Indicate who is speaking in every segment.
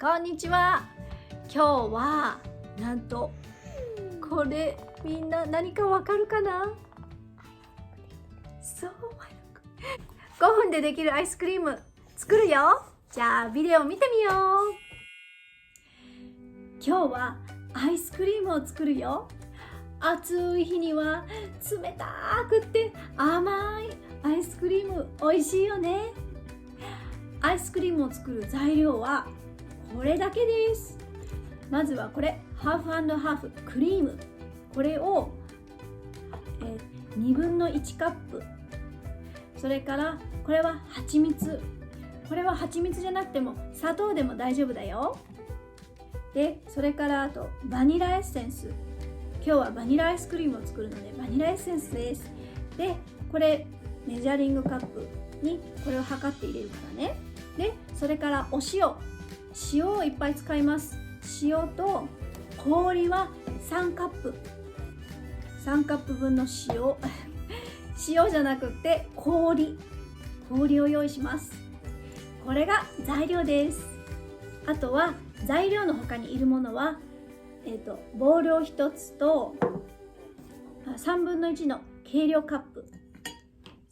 Speaker 1: こんにちは。今日はなんとこれ、みんな何かわかるかな？そう、5分でできるアイスクリーム作るよ。じゃあビデオ見てみよう。今日はアイスクリームを作るよ。暑い日には冷たくって甘いアイスクリーム美味しいよね。アイスクリームを作る材料はこれだけです。まずはこれ、ハーフ&ハーフクリーム。これを、2分の1カップ。それからこれは蜂蜜。これは蜂蜜じゃなくても砂糖でも大丈夫だよ。で、それからあとバニラエッセンス。今日はバニラアイスクリームを作るのでバニラエッセンスです。で、これメジャリングカップにこれを測って入れるからね。で、それからお塩をいっぱい使います。塩と氷は3カップ分の塩塩じゃなくて氷を用意します。これが材料です。あとは材料の他にいるものはボウルを1つと3分の1の計量カップ、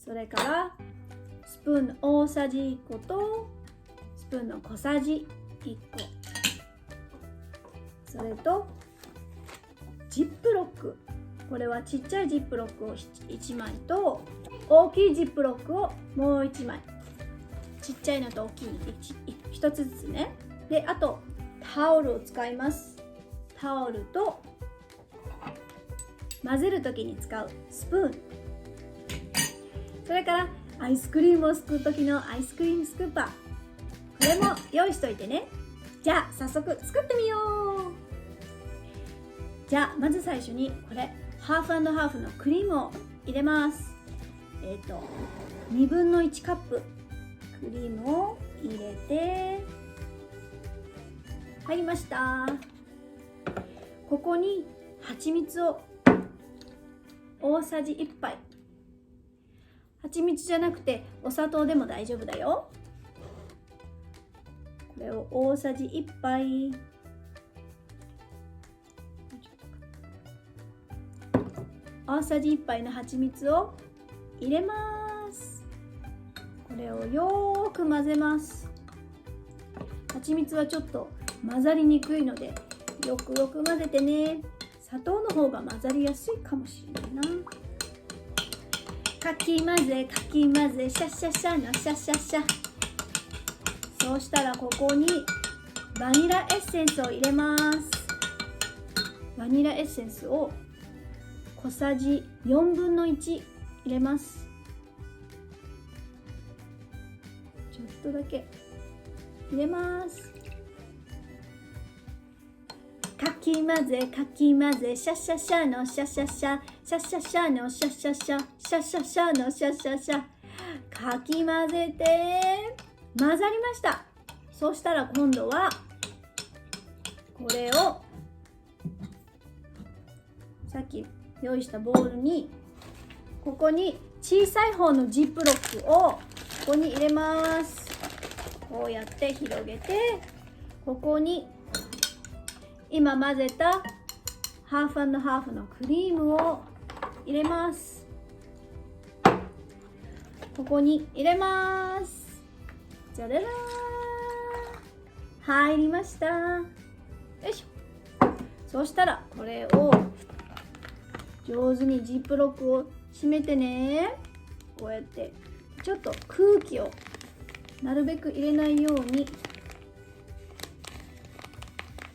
Speaker 1: それからスプーンの大さじ1個とスプーンの小さじ1個、それとジップロック。これはちっちゃいジップロックを1枚と大きいジップロックをもう1枚。ちっちゃいのと大きいの1つずつね。で、あとタオルを使います。タオルと混ぜるときに使うスプーン、それからアイスクリームをすくう時のアイスクリームスクーパー、これも用意しといてね。じゃあ早速作ってみよう。じゃあまず最初にこれハーフ&ハーフのクリームを入れます。2分の1カップクリームを入れて入りました。ここに蜂蜜を大さじ1杯。蜂蜜じゃなくてお砂糖でも大丈夫だよ。これを大さじ1杯。大さじ1杯の蜂蜜を入れます。これをよーく混ぜます。蜂蜜はちょっと混ざりにくいのでよくよく混ぜてね。砂糖の方が混ざりやすいかもしれないな。かき混ぜかき混ぜ、シャシャシャのシャシャシャ。そうしたらここにバニラエッセンスを入れます。バニラエッセンスを小さじ4分の1入れます。ちょっとだけ入れます。かき混ぜかき混ぜ、シャシャシャのシャシャシャ、シャシャシャのシャシャシャ、シャシャシャのシャシャシャ。かき混ぜて混ざりました。そうしたら今度はこれをさっき用意したボウルに、ここに小さい方のジップロックをここに入れます。こうやって広げて、ここに今混ぜたハーフ&ハーフのクリームを入れます。ここに入れます。じゃららー、入りました。よいしょ。そうしたらこれを上手にジップロックを閉めてね。こうやってちょっと空気をなるべく入れないように。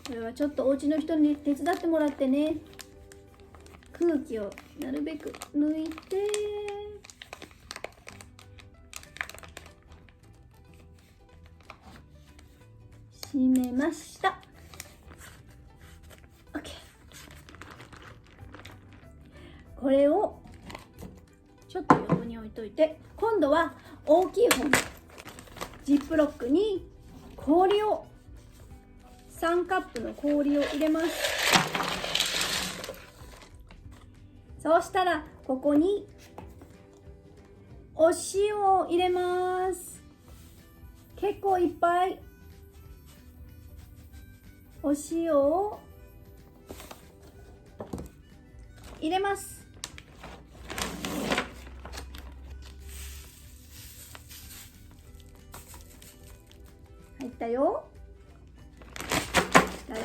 Speaker 1: これはちょっとお家の人に手伝ってもらってね。空気をなるべく抜いて、閉めました。 OK。 これをちょっと横に置いといて、今度は大きい方のジップロックに氷を3カップの氷を入れます。そうしたらここにお塩を入れます。結構いっぱい。お塩を入れます。入ったよ。したら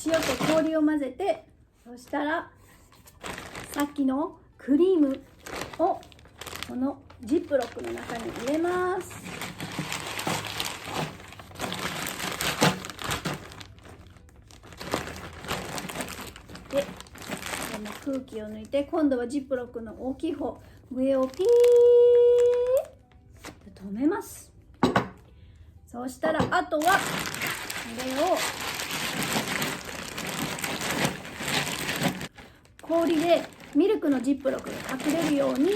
Speaker 1: 塩と氷を混ぜて、そしたらさっきのクリームをこのジップロックの中に入れます。で、この空気を抜いて、今度はジップロックの大きい方、上をピーッと止めます。そうしたらあとはこれを氷でミルクのジップロックが隠れるように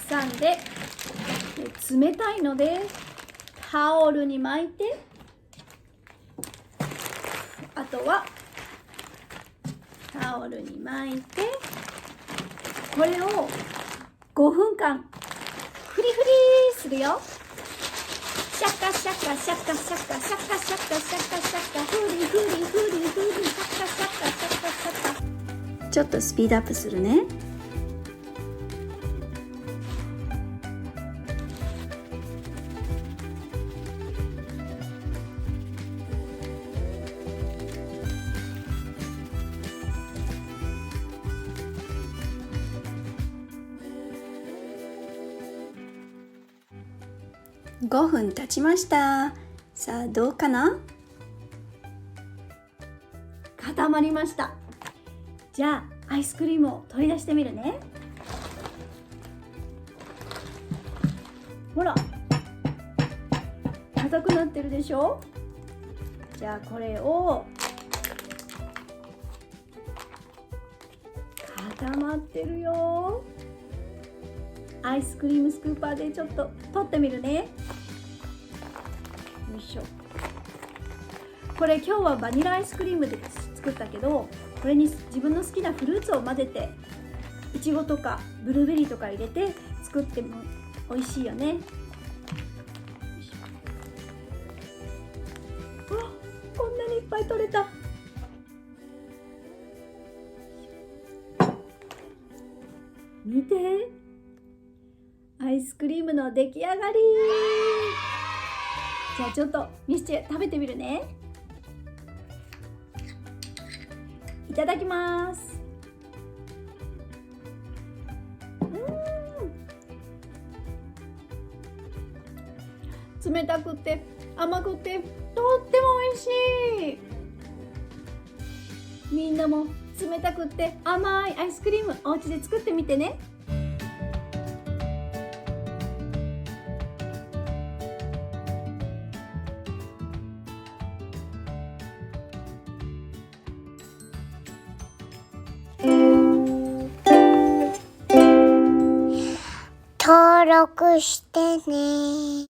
Speaker 1: 挟んで、冷たいのでタオルに巻いて、あとはタオルに巻いて、これを5分間フリフリするよ。シャカシャカシャカシャカシャカシャカシャカシャカシャカ、フリフリフリフリ、シャカシャカシャカシャカ。ちょっとスピードアップするね。5分経ちました。さあどうかな？固まりました。じゃあアイスクリームを取り出してみるね。ほら、硬くなってるでしょ。じゃあこれを固まってるよ。アイスクリームスクーパーでちょっと取ってみるね。よいしょ。これ今日はバニラアイスクリームで作ったけど、これに自分の好きなフルーツを混ぜて、いちごとかブルーベリーとか入れて作っても美味しいよね。うわ、こんなにいっぱい取れた。見て、アイスクリームの出来上がり。じゃあちょっとミスチェ食べてみるね。いただきます。冷たくて甘くてとっても美味しい。みんなも冷たくて甘いアイスクリームお家で作ってみてね。
Speaker 2: 登録してね。